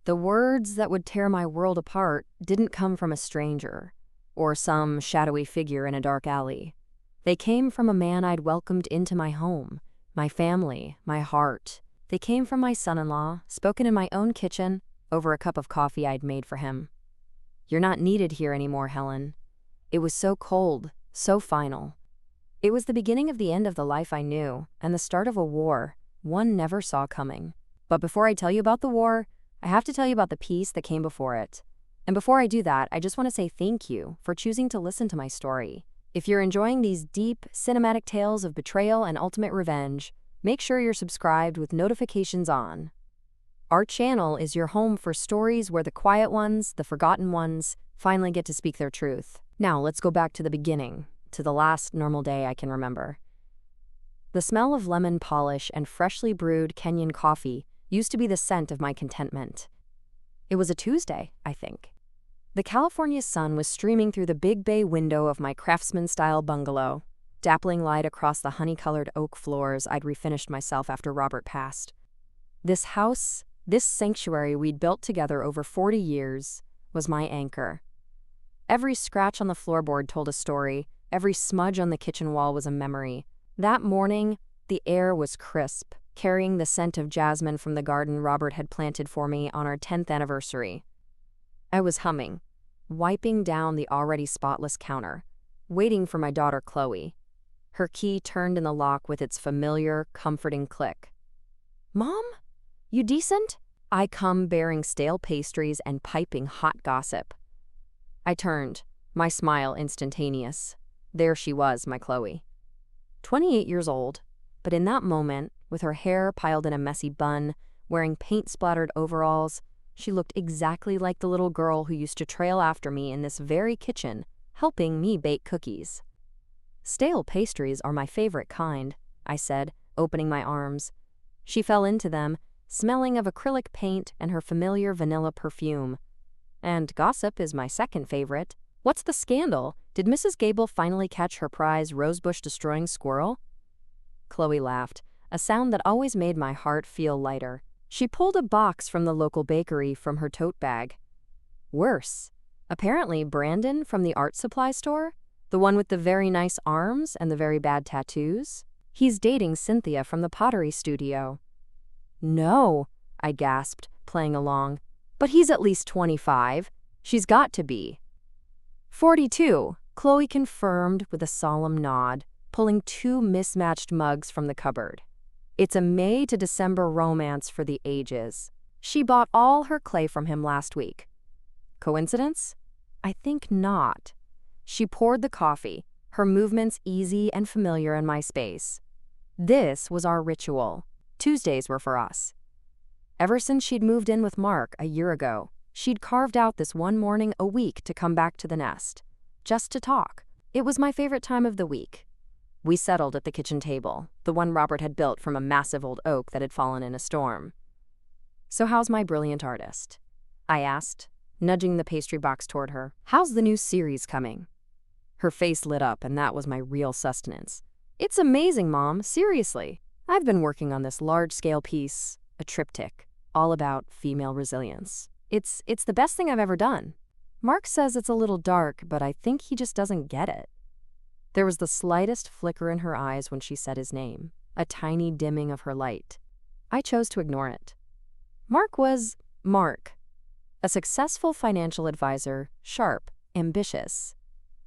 The words that would tear my world apart didn't come from a stranger or some shadowy figure in a dark alley. They came from a man I'd welcomed into my home, my family, my heart. They came from my son-in-law, spoken in my own kitchen, over a cup of coffee I'd made for him. "You're not needed here anymore, Helen." It was so cold, so final. It was the beginning of the end of the life I knew, and the start of a war one never saw coming. But before I tell you about the war, I have to tell you about the peace that came before it. And before I do that, I just want to say thank you for choosing to listen to my story. If you're enjoying these deep, cinematic tales of betrayal and ultimate revenge, make sure you're subscribed with notifications on. Our channel is your home for stories where the quiet ones, the forgotten ones, finally get to speak their truth. Now, let's go back to the beginning, to the last normal day I can remember. The smell of lemon polish and freshly brewed Kenyan coffee used to be the scent of my contentment. It was a Tuesday, I think. The California sun was streaming through the big bay window of my craftsman-style bungalow, dappling light across the honey-colored oak floors I'd refinished myself after Robert passed. This house, this sanctuary we'd built together over 40 years, was my anchor. Every scratch on the floorboard told a story, every smudge on the kitchen wall was a memory. That morning, the air was crisp, carrying the scent of jasmine from the garden Robert had planted for me on our 10th anniversary. I was humming, wiping down the already spotless counter, waiting for my daughter Chloe. Her key turned in the lock with its familiar, comforting click. "Mom? You decent?" I come bearing stale pastries and piping hot gossip. I turned, my smile instantaneous. There she was, my Chloe. 28 years old, but in that moment, with her hair piled in a messy bun, wearing paint-splattered overalls, she looked exactly like the little girl who used to trail after me in this very kitchen, helping me bake cookies. "Stale pastries are my favorite kind," I said, opening my arms. She fell into them, smelling of acrylic paint and her familiar vanilla perfume. "And gossip is my second favorite. What's the scandal? Did Mrs. Gable finally catch her prize rosebush-destroying squirrel?" Chloe laughed, a sound that always made my heart feel lighter. She pulled a box from the local bakery from her tote bag. Worse. Apparently Brandon from the art supply store, the one with the very nice arms and the very bad tattoos, he's dating Cynthia from the pottery studio. "No," I gasped, playing along. "But he's at least 25. She's got to be." 42, Chloe confirmed with a solemn nod, pulling 2 mismatched mugs from the cupboard. It's a May to December romance for the ages. She bought all her clay from him last week. Coincidence? I think not. She poured the coffee, her movements easy and familiar in my space. This was our ritual. Tuesdays were for us. Ever since she'd moved in with Mark a year ago, she'd carved out this one morning a week to come back to the nest, just to talk. It was my favorite time of the week. We settled at the kitchen table, the one Robert had built from a massive old oak that had fallen in a storm. "So how's my brilliant artist?" I asked, nudging the pastry box toward her. "How's the new series coming?" Her face lit up, and that was my real sustenance. "It's amazing, Mom, seriously. I've been working on this large-scale piece, a triptych, all about female resilience. It's the best thing I've ever done. Mark says it's a little dark, but I think he just doesn't get it." There was the slightest flicker in her eyes when she said his name, a tiny dimming of her light. I chose to ignore it. Mark was Mark, a successful financial advisor, sharp, ambitious.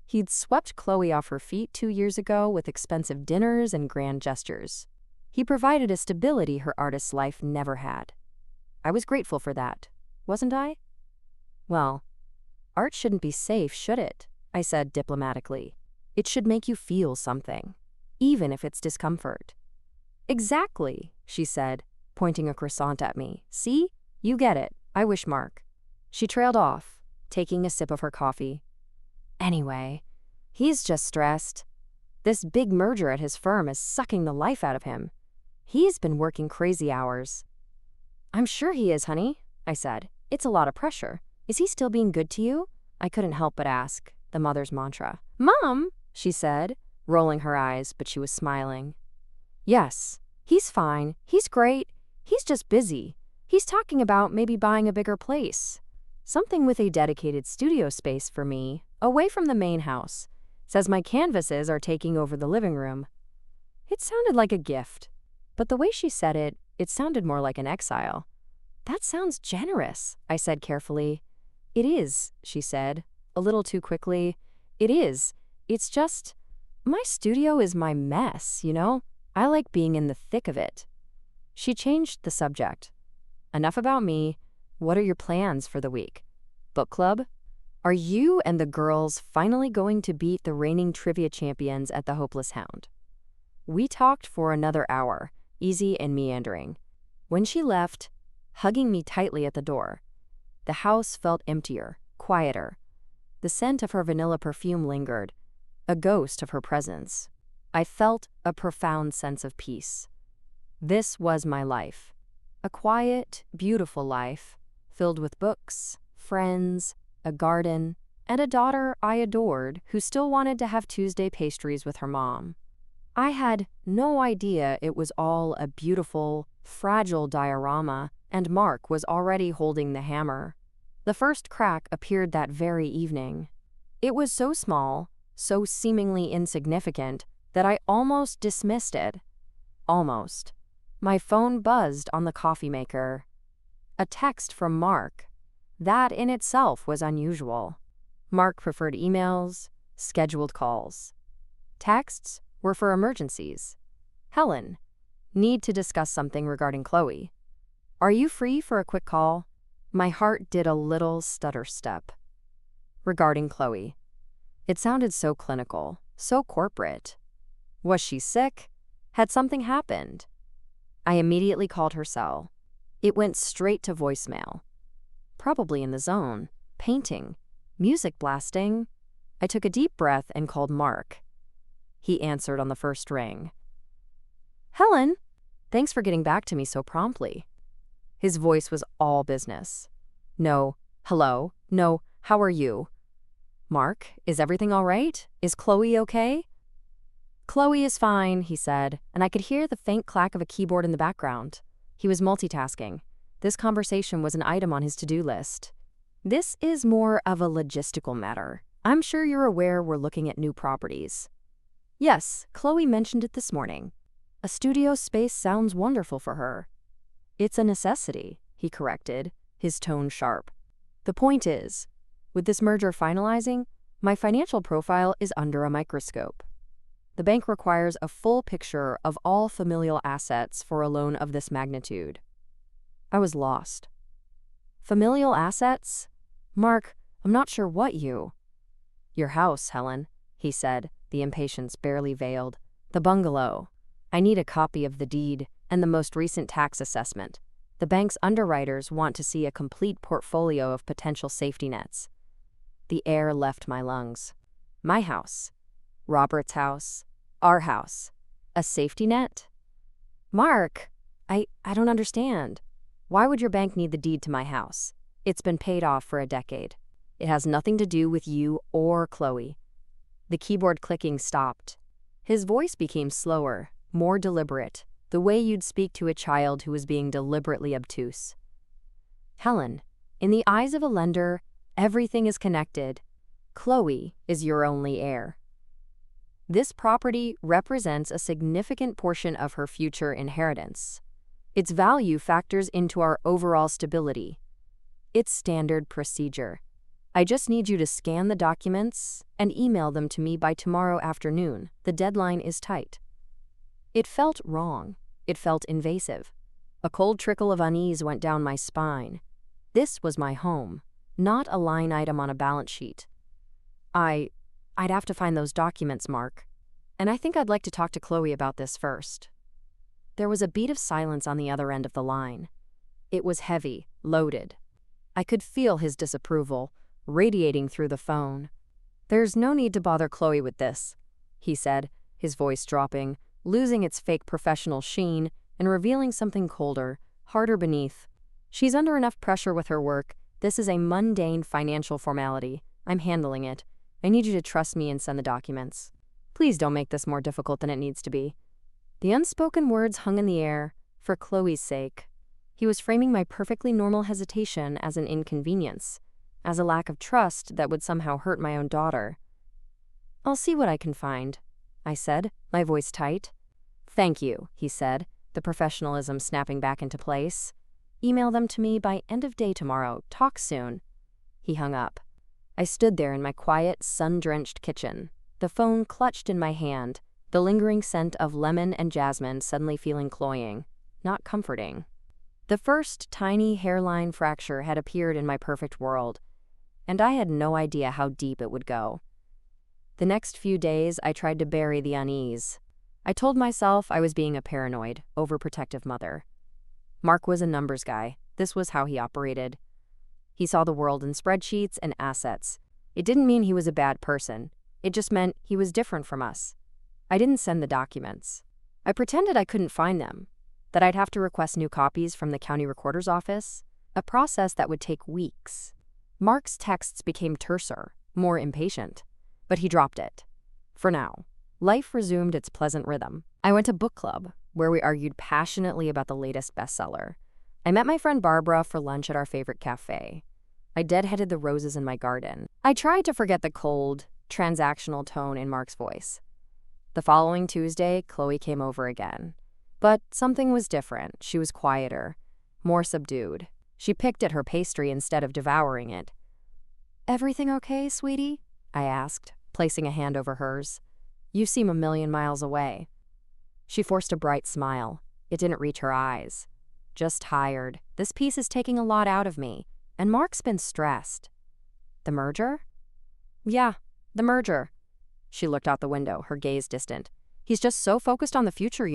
He'd swept Chloe off her feet 2 years ago with expensive dinners and grand gestures. He provided a stability her artist's life never had. I was grateful for that, wasn't I? "Well, art shouldn't be safe, should it?" I said diplomatically. "It should make you feel something, even if it's discomfort." "Exactly," she said, pointing a croissant at me. "See? You get it. I wish Mark." She trailed off, taking a sip of her coffee. "Anyway, he's just stressed. This big merger at his firm is sucking the life out of him. He's been working crazy hours." "I'm sure he is, honey," I said. "It's a lot of pressure. Is he still being good to you?" I couldn't help but ask, the mother's mantra. "Mom," she said, rolling her eyes, but she was smiling. "Yes, he's fine. He's great. He's just busy. He's talking about maybe buying a bigger place. Something with a dedicated studio space for me, away from the main house. Says my canvases are taking over the living room. It sounded like a gift, but the way she said it, it sounded more like an exile. That sounds generous, I said carefully. It is, she said, a little too quickly. It is. It's just, my studio is my mess, you know? I like being in the thick of it. She changed the subject. Enough about me. What are your plans for the week? Book club? Are you and the girls finally going to beat the reigning trivia champions at the Hopeless Hound? We talked for another hour, easy and meandering. When she left, hugging me tightly at the door, the house felt emptier, quieter. The scent of her vanilla perfume lingered, a ghost of her presence. I felt a profound sense of peace. This was my life. A quiet, beautiful life, filled with books, friends, a garden, and a daughter I adored who still wanted to have Tuesday pastries with her mom. I had no idea it was all a beautiful, fragile diorama, and Mark was already holding the hammer. The first crack appeared that very evening. It was so small, so seemingly insignificant, that I almost dismissed it. Almost. My phone buzzed on the coffee maker. A text from Mark. That in itself was unusual. Mark preferred emails, scheduled calls. Texts were for emergencies. Helen, need to discuss something regarding Chloe. Are you free for a quick call? My heart did a little stutter step. Regarding Chloe. It sounded so clinical, so corporate. Was she sick? Had something happened? I immediately called her cell. It went straight to voicemail. Probably in the zone, painting, music blasting. I took a deep breath and called Mark. He answered on the first ring. Helen, thanks for getting back to me so promptly. His voice was all business. No, hello, no, how are you? Mark, is everything all right? Is Chloe okay? Chloe is fine, he said, and I could hear the faint clack of a keyboard in the background. He was multitasking. This conversation was an item on his to-do list. This is more of a logistical matter. I'm sure you're aware we're looking at new properties. Yes, Chloe mentioned it this morning. A studio space sounds wonderful for her. It's a necessity, he corrected, his tone sharp. The point is, with this merger finalizing, my financial profile is under a microscope. The bank requires a full picture of all familial assets for a loan of this magnitude. I was lost. Familial assets? Mark, I'm not sure what you... Your house, Helen, he said, the impatience barely veiled. The bungalow. I need a copy of the deed and the most recent tax assessment. The bank's underwriters want to see a complete portfolio of potential safety nets. The air left my lungs. My house. Robert's house. Our house. A safety net? Mark, I don't understand. Why would your bank need the deed to my house? It's been paid off for a decade. It has nothing to do with you or Chloe. The keyboard clicking stopped. His voice became slower, more deliberate, the way you'd speak to a child who was being deliberately obtuse. Helen, in the eyes of a lender, everything is connected. Chloe is your only heir. This property represents a significant portion of her future inheritance. Its value factors into our overall stability. It's standard procedure. I just need you to scan the documents and email them to me by tomorrow afternoon. The deadline is tight. It felt wrong. It felt invasive. A cold trickle of unease went down my spine. This was my home, not a line item on a balance sheet. I'd have to find those documents, Mark. And I think I'd like to talk to Chloe about this first. There was a beat of silence on the other end of the line. It was heavy, loaded. I could feel his disapproval, radiating through the phone. There's no need to bother Chloe with this, he said, his voice dropping, losing its fake professional sheen and revealing something colder, harder beneath. She's under enough pressure with her work. This is a mundane financial formality. I'm handling it. I need you to trust me and send the documents. Please don't make this more difficult than it needs to be. The unspoken words hung in the air, for Chloe's sake. He was framing my perfectly normal hesitation as an inconvenience, as a lack of trust that would somehow hurt my own daughter. "I'll see what I can find," I said, my voice tight. "Thank you," he said, the professionalism snapping back into place. "Email them to me by end of day tomorrow. Talk soon." He hung up. I stood there in my quiet, sun-drenched kitchen, the phone clutched in my hand, the lingering scent of lemon and jasmine suddenly feeling cloying, not comforting. The first tiny hairline fracture had appeared in my perfect world, and I had no idea how deep it would go. The next few days, I tried to bury the unease. I told myself I was being a paranoid, overprotective mother. Mark was a numbers guy. This was how he operated. He saw the world in spreadsheets and assets. It didn't mean he was a bad person. It just meant he was different from us. I didn't send the documents. I pretended I couldn't find them, that I'd have to request new copies from the county recorder's office, a process that would take weeks. Mark's texts became terser, more impatient, but he dropped it. For now, life resumed its pleasant rhythm. I went to book club, where we argued passionately about the latest bestseller. I met my friend Barbara for lunch at our favorite cafe. I deadheaded the roses in my garden. I tried to forget the cold, transactional tone in Mark's voice. The following Tuesday, Chloe came over again. But something was different. She was quieter, more subdued. She picked at her pastry instead of devouring it. "Everything okay, sweetie?" I asked, placing a hand over hers. "You seem a million miles away." She forced a bright smile. It didn't reach her eyes. "Just tired. This piece is taking a lot out of me, and Mark's been stressed." "The merger?" "Yeah, the merger." She looked out the window, her gaze distant. "He's just so focused on the future,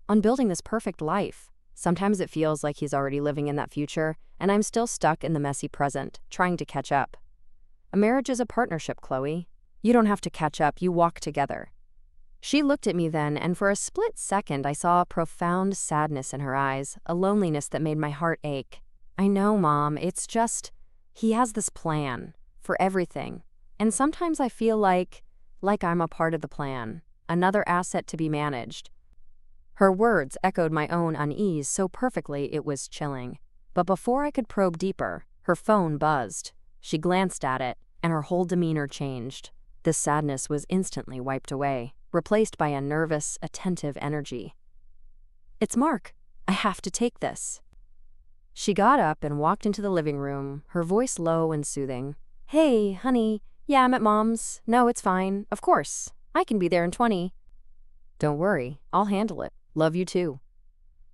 on building this perfect life. Sometimes it feels like he's already living in that future, and I'm still stuck in the messy present, trying to catch up." "A marriage is a partnership, Chloe. You don't have to catch up, you walk together." She looked at me then, and for a split second I saw a profound sadness in her eyes, a loneliness that made my heart ache. "I know, Mom, it's just, he has this plan, for everything, and sometimes I feel like I'm a part of the plan, another asset to be managed." Her words echoed my own unease so perfectly it was chilling. But before I could probe deeper, her phone buzzed. She glanced at it, and her whole demeanor changed. The sadness was instantly wiped away, replaced by a nervous, attentive energy. "It's Mark. I have to take this." She got up and walked into the living room, her voice low and soothing. "Hey, honey. Yeah, I'm at Mom's. No, it's fine. Of course. I can be there in 20. "Don't worry. I'll handle it. Love you too."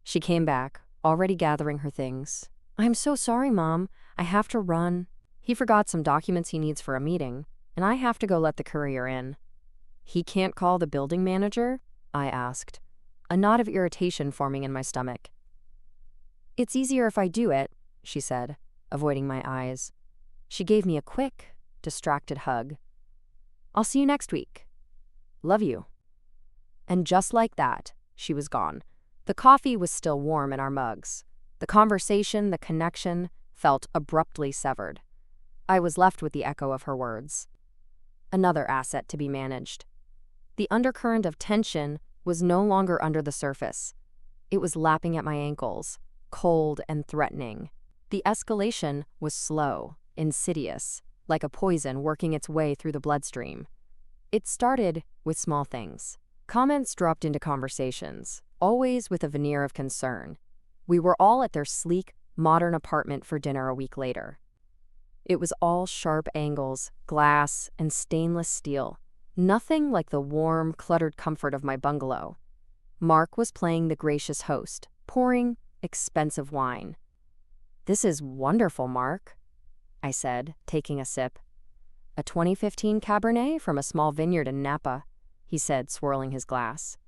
She came back, already gathering her things. "I'm so sorry, Mom. I have to run. He forgot some documents he needs for a meeting, and I have to go let the courier in." "He can't call the building manager?" I asked, a knot of irritation forming in my stomach. "It's easier if I do it," she said, avoiding my eyes. She gave me a quick, distracted hug. "I'll see you next week. Love you." And just like that, she was gone. The coffee was still warm in our mugs. The conversation, the connection, felt abruptly severed. I was left with the echo of her words. Another asset to be managed. The undercurrent of tension was no longer under the surface. It was lapping at my ankles, cold and threatening. The escalation was slow, insidious, like a poison working its way through the bloodstream. It started with small things. Comments dropped into conversations, always with a veneer of concern. We were all at their sleek, modern apartment for dinner a week later. It was all sharp angles, glass, and stainless steel. Nothing like the warm, cluttered comfort of my bungalow. Mark was playing the gracious host, pouring expensive wine. "This is wonderful, Mark," I said, taking a sip. "A 2015 Cabernet from a small vineyard in Napa," he said, swirling his glass.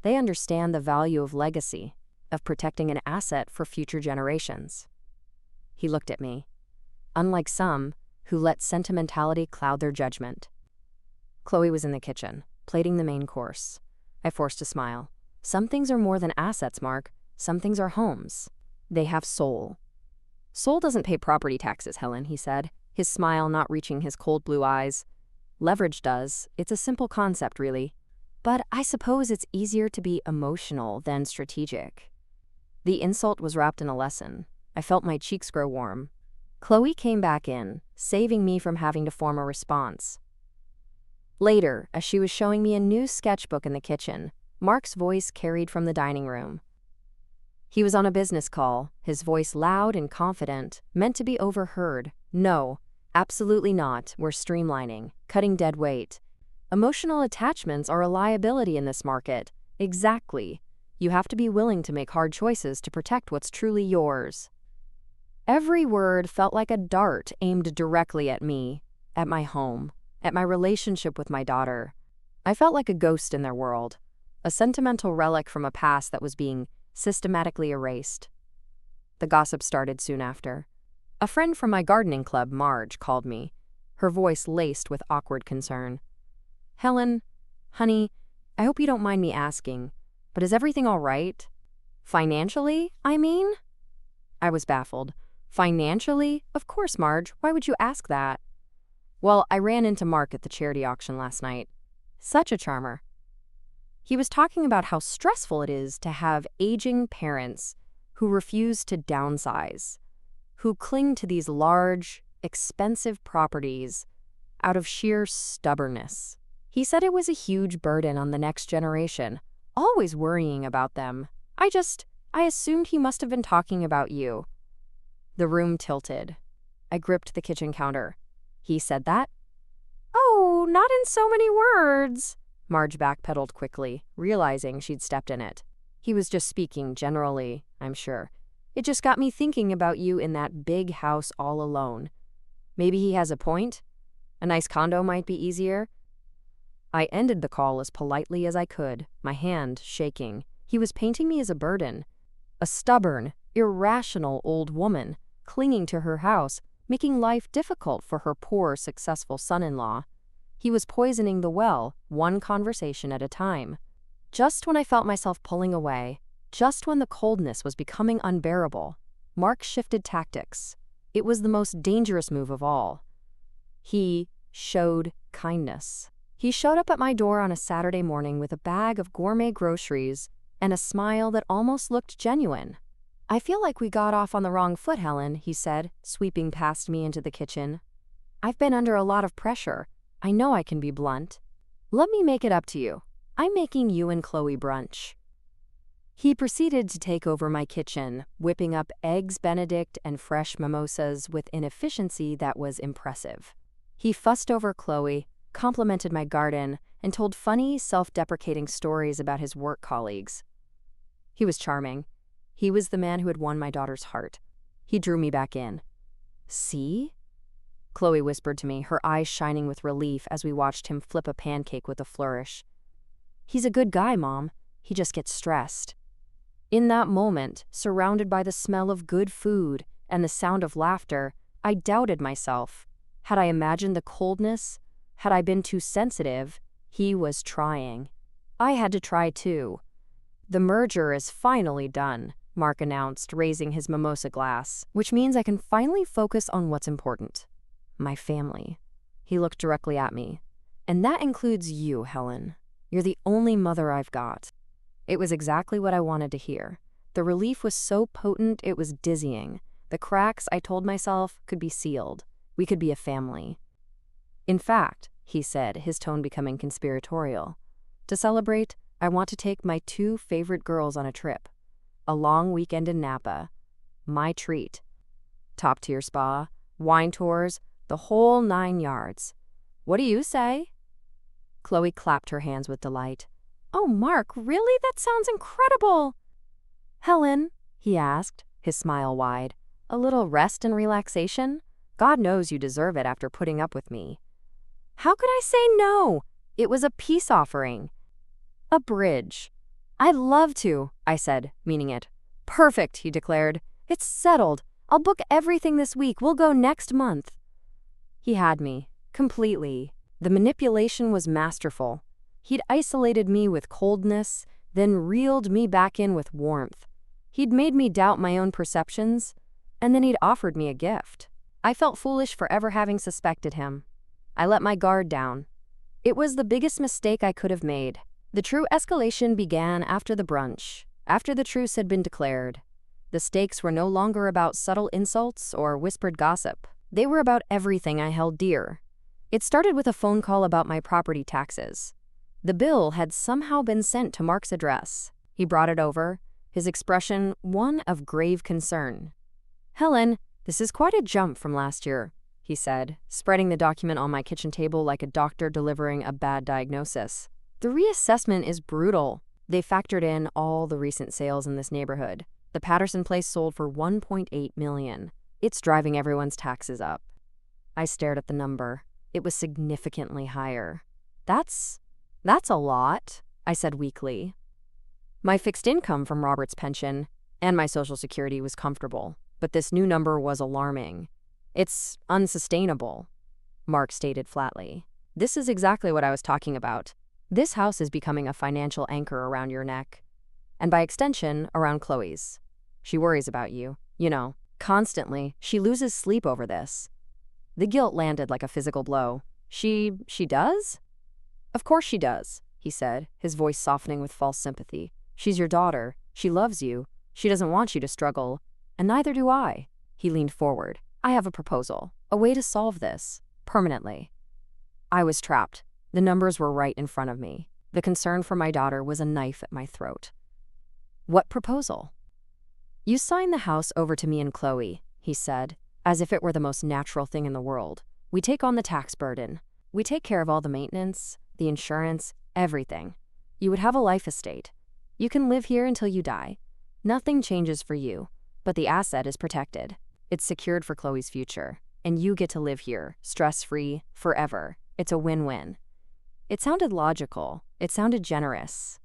"They understand the value of legacy, of protecting an asset for future generations." He looked at me, unlike some who let sentimentality cloud their judgment. Chloe was in the kitchen, plating the main course. I forced a smile. "Some things are more than assets, Mark. Some things are homes. They have soul." "Soul doesn't pay property taxes, Helen," he said, his smile not reaching his cold blue eyes. "Leverage does. It's a simple concept, really. But I suppose it's easier to be emotional than strategic." The insult was wrapped in a lesson. I felt my cheeks grow warm. Chloe came back in, saving me from having to form a response. Later, as she was showing me a new sketchbook in the kitchen, Mark's voice carried from the dining room. He was on a business call, his voice loud and confident, meant to be overheard. No, absolutely not. We're streamlining, cutting dead weight. Emotional attachments are a liability in this market. Exactly. You have to be willing to make hard choices to protect what's truly yours. Every word felt like a dart aimed directly at me, at my home, at my relationship with my daughter. I felt like a ghost in their world, a sentimental relic from a past that was being systematically erased. The gossip started soon after. A friend from my gardening club, Marge, called me, her voice laced with awkward concern. "Helen, honey, I hope you don't mind me asking, but is everything all right? Financially, I mean?" I was baffled. Financially? Of course, Marge. Why would you ask that? Well, I ran into Mark at the charity auction last night. Such a charmer. He was talking about how stressful it is to have aging parents who refuse to downsize, who cling to these large, expensive properties out of sheer stubbornness. He said it was a huge burden on the next generation, always worrying about them. I assumed he must have been talking about you. The room tilted. I gripped the kitchen counter. He said that? Oh, not in so many words. Marge backpedaled quickly, realizing she'd stepped in it. He was just speaking generally, I'm sure. It just got me thinking about you in that big house all alone. Maybe he has a point? A nice condo might be easier? I ended the call as politely as I could, my hand shaking. He was painting me as a burden. A stubborn, irrational old woman, clinging to her house, making life difficult for her poor, successful son-in-law. He was poisoning the well, one conversation at a time. Just when I felt myself pulling away, just when the coldness was becoming unbearable, Mark shifted tactics. It was the most dangerous move of all. He showed kindness. He showed up at my door on a Saturday morning with a bag of gourmet groceries and a smile that almost looked genuine. "I feel like we got off on the wrong foot, Helen," he said, sweeping past me into the kitchen. "I've been under a lot of pressure. I know I can be blunt. Let me make it up to you. I'm making you and Chloe brunch." He proceeded to take over my kitchen, whipping up eggs Benedict and fresh mimosas with an efficiency that was impressive. He fussed over Chloe, complimented my garden, and told funny, self-deprecating stories about his work colleagues. He was charming. He was the man who had won my daughter's heart. He drew me back in. "See?" Chloe whispered to me, her eyes shining with relief as we watched him flip a pancake with a flourish. "He's a good guy, Mom. He just gets stressed." In that moment, surrounded by the smell of good food and the sound of laughter, I doubted myself. Had I imagined the coldness? Had I been too sensitive? He was trying. I had to try too. "The merger is finally done," Mark announced, raising his mimosa glass, "which means I can finally focus on what's important. My family." He looked directly at me. "And that includes you, Helen. You're the only mother I've got." It was exactly what I wanted to hear. The relief was so potent it was dizzying. The cracks, I told myself, could be sealed. We could be a family. "In fact," he said, his tone becoming conspiratorial, "to celebrate, I want to take my 2 favorite girls on a trip. A long weekend in Napa. My treat. Top-tier spa, wine tours, the whole 9 yards. What do you say?" Chloe clapped her hands with delight. "Oh, Mark, really? That sounds incredible." "Helen," he asked, his smile wide, "a little rest and relaxation? God knows you deserve it after putting up with me." How could I say no? It was a peace offering. "A bridge." "I'd love to," I said, meaning it. "Perfect," he declared. "It's settled. I'll book everything this week. We'll go next month." He had me, completely. The manipulation was masterful. He'd isolated me with coldness, then reeled me back in with warmth. He'd made me doubt my own perceptions, and then he'd offered me a gift. I felt foolish for ever having suspected him. I let my guard down. It was the biggest mistake I could have made. The true escalation began after the brunch, after the truce had been declared. The stakes were no longer about subtle insults or whispered gossip. They were about everything I held dear. It started with a phone call about my property taxes. The bill had somehow been sent to Mark's address. He brought it over, his expression one of grave concern. "Helen, this is quite a jump from last year," he said, spreading the document on my kitchen table like a doctor delivering a bad diagnosis. "The reassessment is brutal. They factored in all the recent sales in this neighborhood. The Patterson place sold for $1.8 million. It's driving everyone's taxes up." I stared at the number. It was significantly higher. That's a lot," I said weakly. My fixed income from Robert's pension and my Social Security was comfortable, but this new number was alarming. "It's unsustainable," Mark stated flatly. "This is exactly what I was talking about. This house is becoming a financial anchor around your neck. And by extension, around Chloe's. She worries about you, constantly. She loses sleep over this." The guilt landed like a physical blow. She does?" "Of course she does," he said, his voice softening with false sympathy. "She's your daughter. She loves you. She doesn't want you to struggle. And neither do I." He leaned forward. "I have a proposal, a way to solve this, permanently." I was trapped. The numbers were right in front of me. The concern for my daughter was a knife at my throat. "What proposal?" "You sign the house over to me and Chloe," he said, as if it were the most natural thing in the world. "We take on the tax burden. We take care of all the maintenance, the insurance, everything. You would have a life estate. You can live here until you die. Nothing changes for you, but the asset is protected. It's secured for Chloe's future, and you get to live here, stress-free, forever. It's a win-win." It sounded logical. It sounded generous.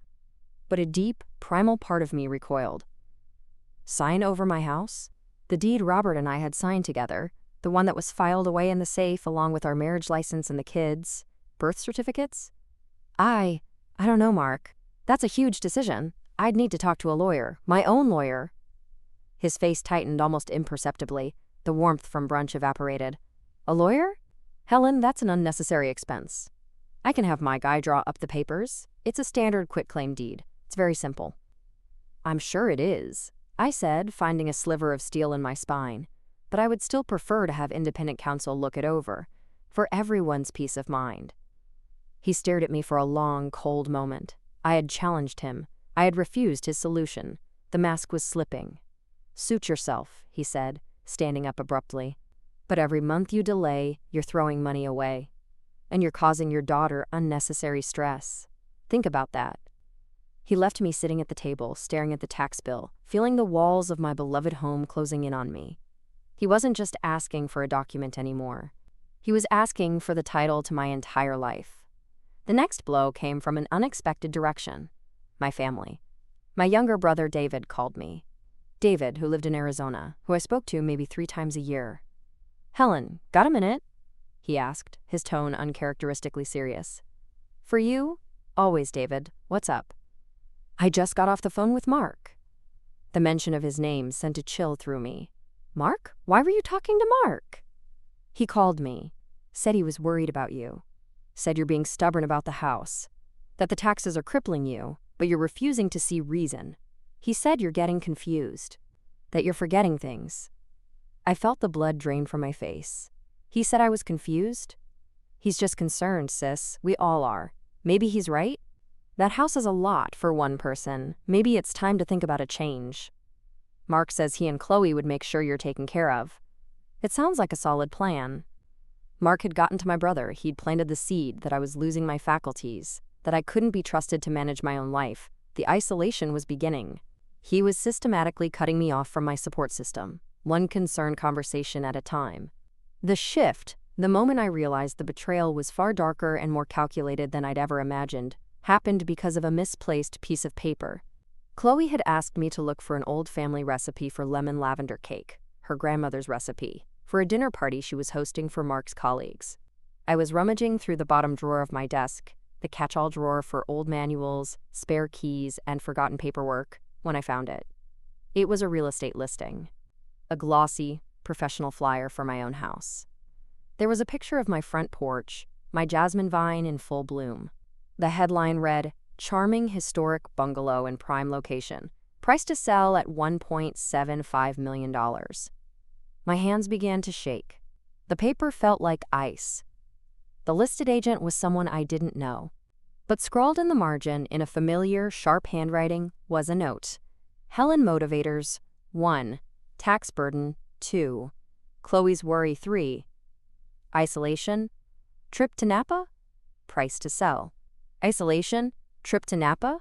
But a deep, primal part of me recoiled. Sign over my house? The deed Robert and I had signed together, the one that was filed away in the safe along with our marriage license and the kids' birth certificates? I don't know, Mark. That's a huge decision. I'd need to talk to a lawyer, my own lawyer." His face tightened almost imperceptibly. The warmth from brunch evaporated. "A lawyer? Helen, that's an unnecessary expense. I can have my guy draw up the papers. It's a standard quitclaim deed. It's very simple." "I'm sure it is," I said, finding a sliver of steel in my spine. "But I would still prefer to have independent counsel look it over, for everyone's peace of mind." He stared at me for a long, cold moment. I had challenged him. I had refused his solution. The mask was slipping. "Suit yourself," he said, standing up abruptly. "But every month you delay, you're throwing money away. And you're causing your daughter unnecessary stress. Think about that." He left me sitting at the table, staring at the tax bill, feeling the walls of my beloved home closing in on me. He wasn't just asking for a document anymore. He was asking for the title to my entire life. The next blow came from an unexpected direction. My family. My younger brother David called me. David, who lived in Arizona, who I spoke to maybe 3 times a year. "Helen, got a minute?" he asked, his tone uncharacteristically serious. "For you? Always, David. What's up?" "I just got off the phone with Mark." The mention of his name sent a chill through me. "Mark? Why were you talking to Mark?" "He called me. Said he was worried about you. Said you're being stubborn about the house. That the taxes are crippling you, but you're refusing to see reason. He said you're getting confused. That you're forgetting things." I felt the blood drain from my face. He said I was confused? "He's just concerned, sis. We all are. Maybe he's right? That house is a lot for one person. Maybe it's time to think about a change. Mark says he and Chloe would make sure you're taken care of." It sounds like a solid plan. Mark had gotten to my brother. He'd planted the seed that I was losing my faculties, that I couldn't be trusted to manage my own life. The isolation was beginning. He was systematically cutting me off from my support system, one concerned conversation at a time. The shift, the moment I realized the betrayal was far darker and more calculated than I'd ever imagined, happened because of a misplaced piece of paper. Chloe had asked me to look for an old family recipe for lemon lavender cake, her grandmother's recipe, for a dinner party she was hosting for Mark's colleagues. I was rummaging through the bottom drawer of my desk, the catch-all drawer for old manuals, spare keys, and forgotten paperwork, when I found it. It was a real estate listing. A glossy, professional flyer for my own house. There was a picture of my front porch, my jasmine vine in full bloom. The headline read, "Charming historic bungalow in prime location. priced to sell at $1.75 million. My hands began to shake. The paper felt like ice. The listed agent was someone I didn't know. But scrawled in the margin in a familiar, sharp handwriting was a note. Helen motivators, 1. Tax burden, 2. Chloe's worry, 3. Isolation, trip to Napa? Price to sell. Isolation, trip to Napa?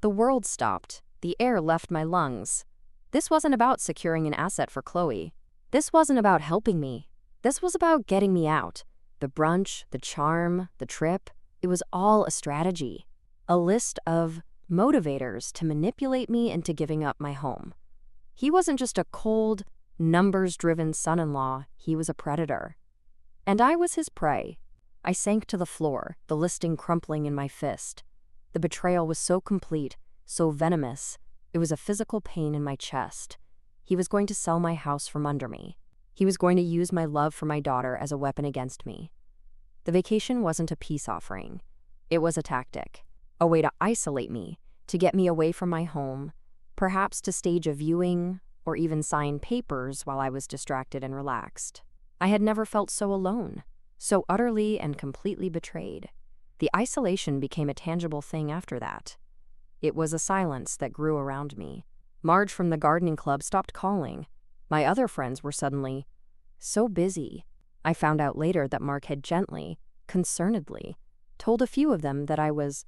The world stopped. The air left my lungs. This wasn't about securing an asset for Chloe. This wasn't about helping me. This was about getting me out. The brunch, the charm, the trip, it was all a strategy. A list of motivators to manipulate me into giving up my home. He wasn't just a cold, numbers-driven son-in-law, he was a predator. And I was his prey. I sank to the floor, the listing crumpling in my fist. The betrayal was so complete, so venomous, it was a physical pain in my chest. He was going to sell my house from under me. He was going to use my love for my daughter as a weapon against me. The vacation wasn't a peace offering. It was a tactic, a way to isolate me, to get me away from my home, perhaps to stage a viewing or even sign papers while I was distracted and relaxed. I had never felt so alone, so utterly and completely betrayed. The isolation became a tangible thing after that. It was a silence that grew around me. Marge from the gardening club stopped calling. My other friends were suddenly so busy. I found out later that Mark had gently, concernedly, told a few of them that I was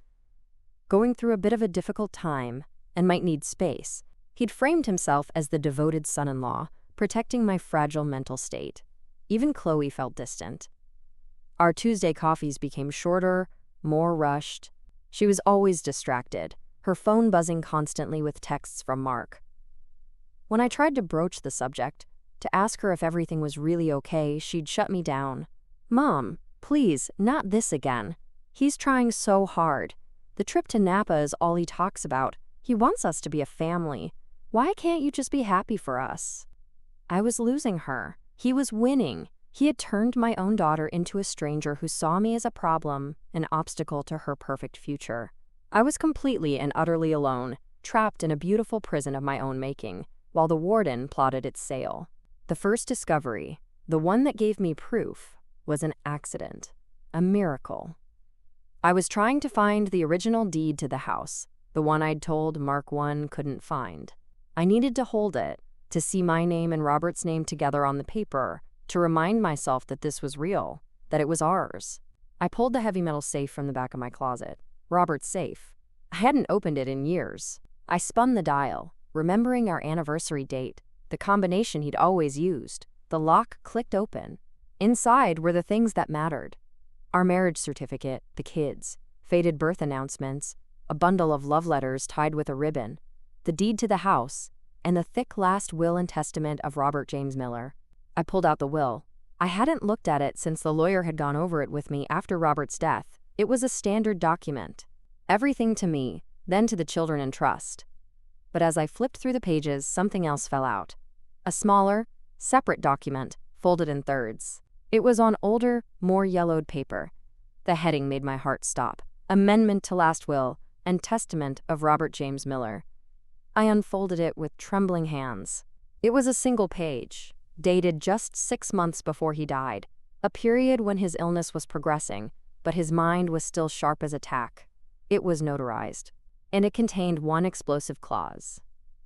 going through a bit of a difficult time and might need space. He'd framed himself as the devoted son-in-law, protecting my fragile mental state. Even Chloe felt distant. Our Tuesday coffees became shorter, more rushed. She was always distracted, her phone buzzing constantly with texts from Mark. When I tried to broach the subject, to ask her if everything was really okay, she'd shut me down. "Mom, please, not this again. He's trying so hard. The trip to Napa is all he talks about. He wants us to be a family. Why can't you just be happy for us?" I was losing her. He was winning. He had turned my own daughter into a stranger who saw me as a problem, an obstacle to her perfect future. I was completely and utterly alone, trapped in a beautiful prison of my own making, while the warden plotted its sale. The first discovery, the one that gave me proof, was an accident, a miracle. I was trying to find the original deed to the house, the one I'd told Mark 1 couldn't find. I needed to hold it, to see my name and Robert's name together on the paper, to remind myself that this was real, that it was ours. I pulled the heavy metal safe from the back of my closet. Robert's safe. I hadn't opened it in years. I spun the dial, remembering our anniversary date, the combination he'd always used. The lock clicked open. Inside were the things that mattered. Our marriage certificate, the kids, faded birth announcements, a bundle of love letters tied with a ribbon, the deed to the house, and the thick last will and testament of Robert James Miller. I pulled out the will. I hadn't looked at it since the lawyer had gone over it with me after Robert's death. It was a standard document. Everything to me, then to the children in trust. But as I flipped through the pages, something else fell out. A smaller, separate document, folded in thirds. It was on older, more yellowed paper. The heading made my heart stop. Amendment to Last Will and Testament of Robert James Miller. I unfolded it with trembling hands. It was a single page, dated just 6 months before he died, a period when his illness was progressing, but his mind was still sharp as a tack. It was notarized, and it contained one explosive clause.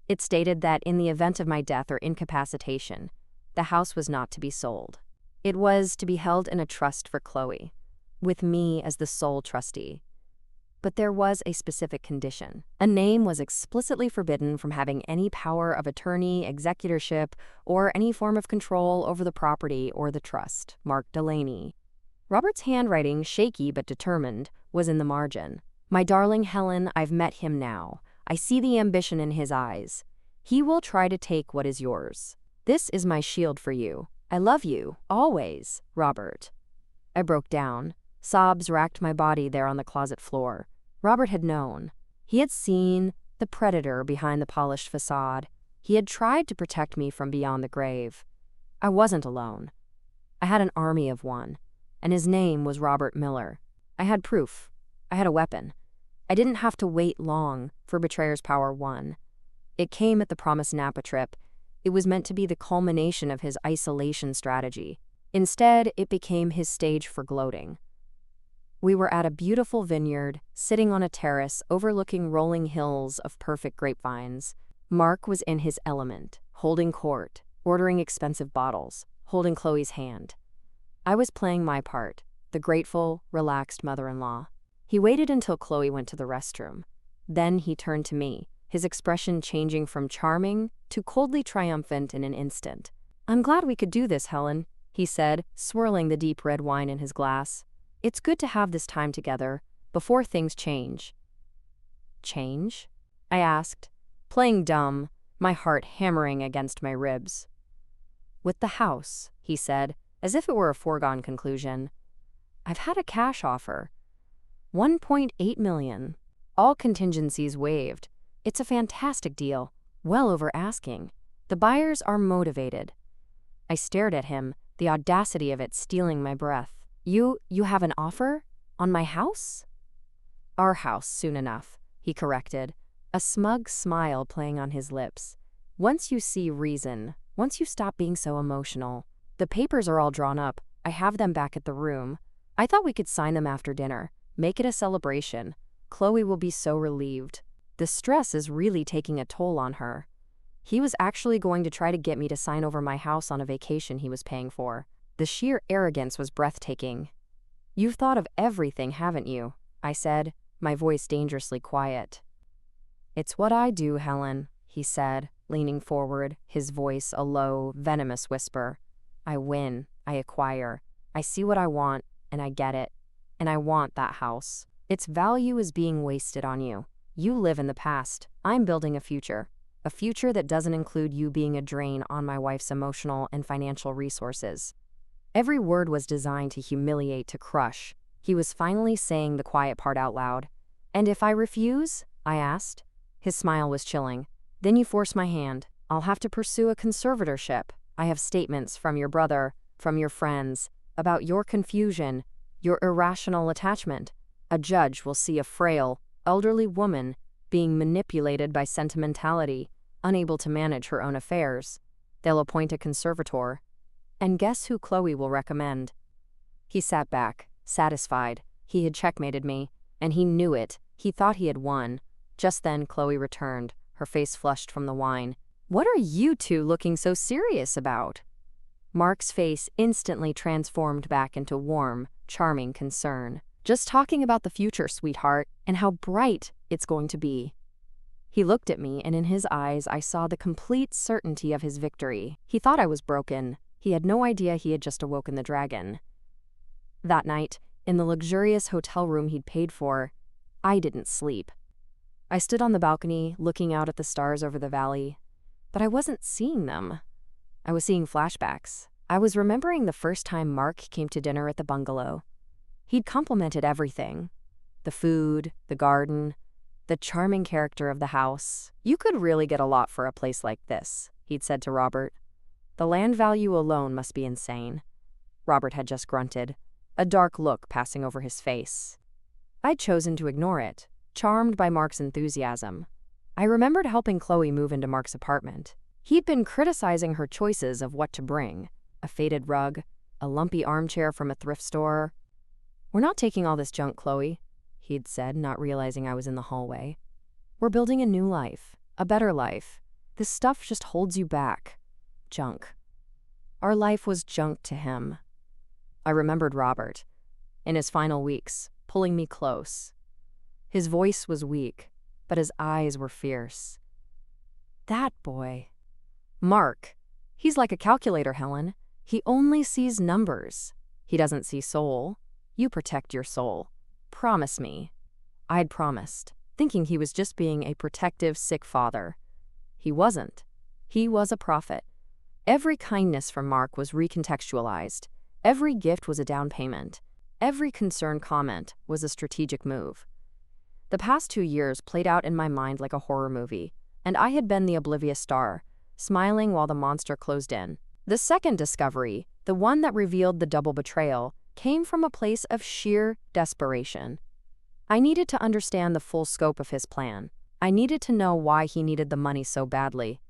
It stated that in the event of my death or incapacitation, the house was not to be sold. It was to be held in a trust for Chloe, with me as the sole trustee. But there was a specific condition. A name was explicitly forbidden from having any power of attorney, executorship, or any form of control over the property or the trust. Mark Delaney. Robert's handwriting, shaky but determined, was in the margin. "My darling Helen, I've met him now. I see the ambition in his eyes. He will try to take what is yours. This is my shield for you. I love you, always, Robert." I broke down. Sobs racked my body there on the closet floor. Robert had known. He had seen the predator behind the polished facade. He had tried to protect me from beyond the grave. I wasn't alone. I had an army of one, and his name was Robert Miller. I had proof. I had a weapon. I didn't have to wait long for Betrayer's Power 1. It came at the promised Napa trip. It was meant to be the culmination of his isolation strategy. Instead, it became his stage for gloating. We were at a beautiful vineyard, sitting on a terrace overlooking rolling hills of perfect grapevines. Mark was in his element, holding court, ordering expensive bottles, holding Chloe's hand. I was playing my part, the grateful, relaxed mother-in-law. He waited until Chloe went to the restroom. Then he turned to me, his expression changing from charming to coldly triumphant in an instant. "I'm glad we could do this, Helen," he said, swirling the deep red wine in his glass. "It's good to have this time together, before things change." "Change?" I asked, playing dumb, my heart hammering against my ribs. "With the house," he said, as if it were a foregone conclusion. "I've had a cash offer. 1.8 million. All contingencies waived. It's a fantastic deal, well over asking. The buyers are motivated." I stared at him, the audacity of it stealing my breath. You have an offer? On my house?" "Our house, soon enough," he corrected, a smug smile playing on his lips. "Once you see reason, once you stop being so emotional. The papers are all drawn up. I have them back at the room. I thought we could sign them after dinner. Make it a celebration. Chloe will be so relieved. The stress is really taking a toll on her." He was actually going to try to get me to sign over my house on a vacation he was paying for. The sheer arrogance was breathtaking. "You've thought of everything, haven't you?" I said, my voice dangerously quiet. "It's what I do, Helen," he said, leaning forward, his voice a low, venomous whisper. "I win, I acquire, I see what I want, and I get it. And I want that house. Its value is being wasted on you. You live in the past. I'm building a future that doesn't include you being a drain on my wife's emotional and financial resources." Every word was designed to humiliate, to crush. He was finally saying the quiet part out loud. "And if I refuse?" I asked. His smile was chilling. "Then you force my hand. I'll have to pursue a conservatorship. I have statements from your brother, from your friends, about your confusion, your irrational attachment. A judge will see a frail, elderly woman being manipulated by sentimentality, unable to manage her own affairs. They'll appoint a conservator. And guess who Chloe will recommend?" He sat back, satisfied. He had checkmated me, and he knew it. He thought he had won. Just then Chloe returned, her face flushed from the wine. "What are you two looking so serious about?" Mark's face instantly transformed back into warm, charming concern. "Just talking about the future, sweetheart, and how bright it's going to be." He looked at me, and in his eyes I saw the complete certainty of his victory. He thought I was broken. He had no idea he had just awoken the dragon. That night, in the luxurious hotel room he'd paid for, I didn't sleep. I stood on the balcony, looking out at the stars over the valley. But I wasn't seeing them. I was seeing flashbacks. I was remembering the first time Mark came to dinner at the bungalow. He'd complimented everything. The food, the garden, the charming character of the house. "You could really get a lot for a place like this," he'd said to Robert. "The land value alone must be insane." Robert had just grunted, a dark look passing over his face. I'd chosen to ignore it, charmed by Mark's enthusiasm. I remembered helping Chloe move into Mark's apartment. He'd been criticizing her choices of what to bring: a faded rug, a lumpy armchair from a thrift store. "We're not taking all this junk, Chloe," he'd said, not realizing I was in the hallway. "We're building a new life, a better life. This stuff just holds you back." Junk. Our life was junk to him. I remembered Robert, in his final weeks, pulling me close. His voice was weak, but his eyes were fierce. That boy. Mark. He's like a calculator, Helen. He only sees numbers. He doesn't see soul. You protect your soul. Promise me. I'd promised, thinking he was just being a protective, sick father. He wasn't. He was a prophet. Every kindness from Mark was recontextualized. Every gift was a down payment. Every concerned comment was a strategic move. The past 2 years played out in my mind like a horror movie, and I had been the oblivious star, smiling while the monster closed in. The second discovery, the one that revealed the double betrayal, came from a place of sheer desperation. I needed to understand the full scope of his plan, I needed to know why he needed the money so badly.